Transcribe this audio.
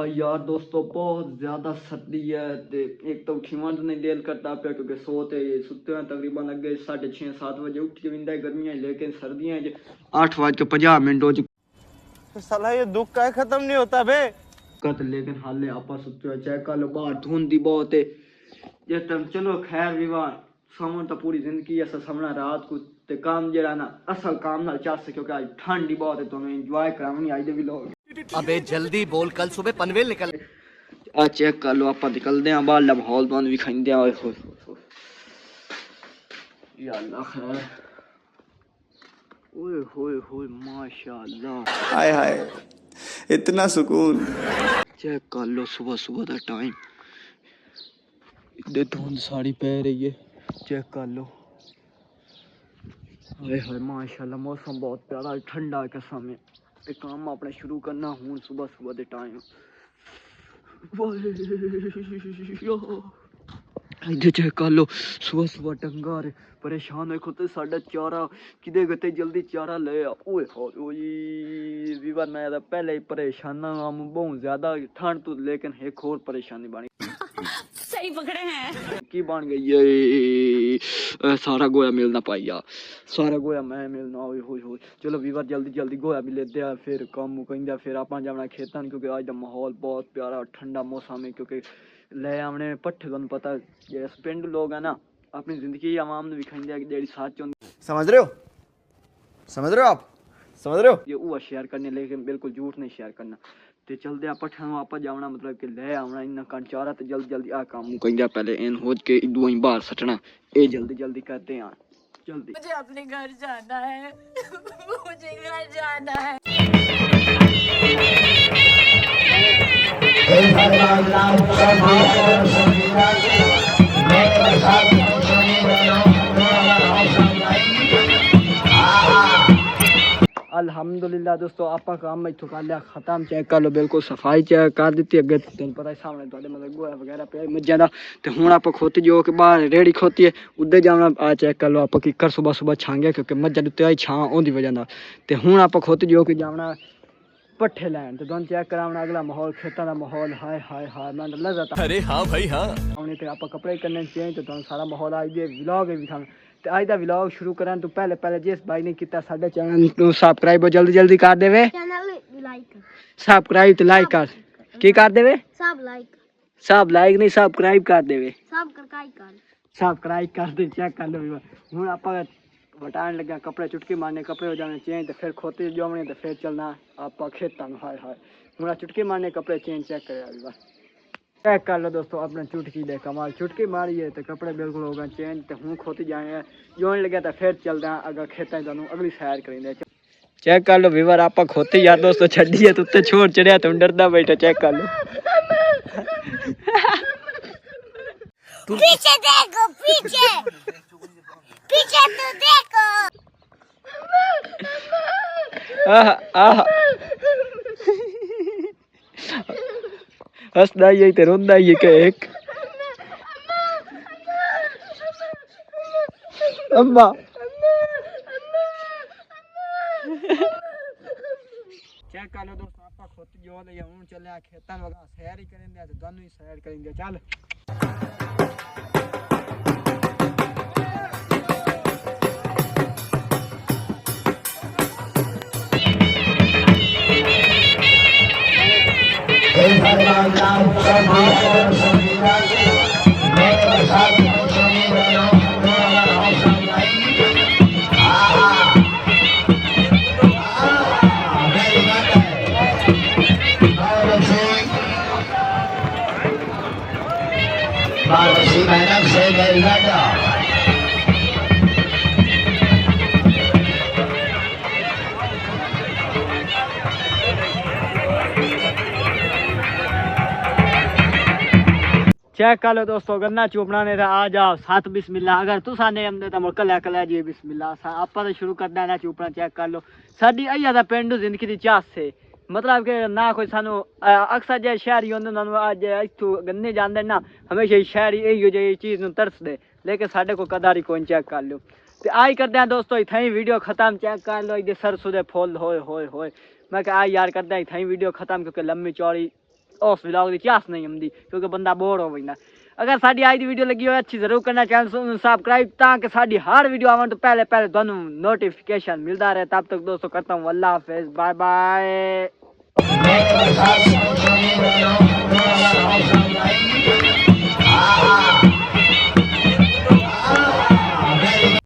यार दोस्तों बहुत ज़्यादा सर्दी है ते एक तो उठीवन नहीं दिल करता पे क्योंकि सोते सुते हैं तकरीबन अगे 6:30 7 बजे उठ के विंदा गर्मियां लेकिन सर्दियां 8:50 हो चुके साला ये दुख का खत्म नहीं होता बे लेकिन हाले आपा सुते हैं चेक कर लो बाहर धुंधी बहुत है जिस टाइम चलो खैर विवाह समझ तो पूरी जिंदगी ऐसा समझना रात को ते काम जरा ना असल काम ना चाह सके क्योंकि आज ठंडी बहुत है तो मैं एंजॉय कराऊंगी आज भी लोग अबे जल्दी बोल कल सुबह पनवेल निकल आ चेक कर लो आप निकलते हैं बाहर माहौल तो भी खाइंदे हैं या अल्लाह खैर ओए होए होए माशाल्लाह हाय हाय इतना सुकून चेक कर लो सुबह सुबह का टाइम इतने धुंध साड़ी पह रही है चेक कर लो हाय हाय माशाल्लाह मौसम बहुत प्यारा ठंडा कसम है ते काम अपने शुरू करना हूँ सुबह सुबह के टाइम इधर चेक कर लो सुबह सुबह डंगर परेशान हो खुद साढ़ा चारा किदे गते जल्दी चारा ले ओए होए विवाह मैं तो पहले ही परेशान हूँ बहुत ज्यादा ठंड तो लेकिन एक और परेशानी बनी सही पकड़े हैं की बन गई ये सारा गोया मिलना पाइया सारा गोया मैं मिलना ओए होए होए चलो विवाह जल्दी जल्दी गोया भी लेते हैं फिर काम मुकंदा फिर आप जाना खेतन क्योंकि आज का माहौल बहुत प्यारा ठंडा मौसम है क्योंकि ले आने पट्ठे तुम पता जेस पिंड लोग है ना अपनी जिंदगी आवाम ने विखाई जेडी साथ समझ रहे हो आप समझ रहे हो ये वो शेयर करने लेकिन बिल्कुल झूठ नहीं शेयर करना ते चलते आप पट्ठे वापस जाना मतलब कि ले आना इन्ना कंचारा तो जल्दी जल्दी आ काम मुकंदा पहले इन हो के इदू ही बाहर सटना ये जल्दी जल्दी करते हैं जल्दी मुझे अपने घर जाना है मुझे घर जाना है अल्हम्दुलिल्लाह दोस्तों आप काम में कर लिया खत्म चेक कर लो बिल्कुल सफाई चेक कर दी अगे तेन पता है सामने थोड़े मतलब गोया वगैरह पे मज्जा का तो हूँ आप खोती जो कि बाहर रेहड़ी खोती है उधर जाना आ चेक कर लो आप किकर सुबह सुबह छांगे क्योंकि मज्जा उत्ते आई छां होंदी वजह तो हूँ आप खोती जो कि जाना पट्ठे लैन तो तुम चेक कराना अगला माहौल खेतों का माहौल हाय हाय हाय मैं लगा अरे हाँ भाई हाँ आने तो आप कपड़े करने चेंज तो तुम सारा माहौल आज दे व्लॉग भी दिखाना तो आज का व्लॉग शुरू करें तो पहले पहले जिस भाई ने किया साढ़े चैनल को सब्सक्राइब जल्दी जल्दी कर देवे सब्सक्राइब तो लाइक कर की कर देवे सब लाइक नहीं सब्सक्राइब कर देवे सब्सक्राइब कर दे चेक कर लो हूँ आप बटान लगे कपड़े चुटकी मारने कपड़े हो जाने चेंज तो फिर खोते जमने तो फिर चलना आप खेतों में हाय हाय हूँ चुटकी मारने कपड़े चेंज चेक करे चेक कर लो दोस्तों अपने चुटकी दे कमाल चुटकी मारिए तो कपड़े बिल्कुल हो गए चेंज तो हूँ खोती जाए जोन लगे तो फिर चलते हैं अगर खेतें तुम अगली सैर करेंगे चेक कर लो विवर आप खोती यार दोस्तों छड़िए तो उत्ते छोड़ चढ़िया तुम डरदा बैठा चेक कर लो पीछे देखो पीछे पीछे तो देखो हंसदा ही ते रोंदा ही के एक अम्मा चेक कर लो दोस्तों आप खोती जो ले हूं चले खेतन वगैरह सैर ही करेंगे तो दोनों ही सैर करेंगे चल चेक कर लो दोस्तों गन्ना चूपना ने आ जाओ साथ बिस्मिल्लाह अगर तुस आने हमने तो मुड़ कल कल जी बिस्मिल्लाह आप तो शुरू कर देना चूपना चेक कर लो साडी अइया दा पेंडू जिंदगी दी चास से मतलब कि ना कोई सानू अक्सर जे शहरी होंदे उन्होंने अज इतों गन्ने जाते ना हमेशा शहरी यही जी चीज़ में तरसदे लेकिन साढ़े को कदारी कोई चेक कर लो तो आई करते हैं दोस्तों इतना वीडियो खत्म चेक कर लो इधर सरसों दे फुल होए होए होए मैं क्या आई यार करते हैं इतना वीडियो खत्म क्योंकि लम्बी चौड़ी उस व्लॉग की चास नहीं आती क्योंकि बंदा बोर हो जाता। अगर साड़ी आज की वीडियो लगी हो अच्छी जरूर करना, चैनल सब्सक्राइब ताकि साड़ी हर वीडियो आवे तो पहले पहले दोनों नोटिफिकेशन मिलता रहे। तब तक दोस्तों करता हूँ अल्लाह हाफिज, बाय बाय।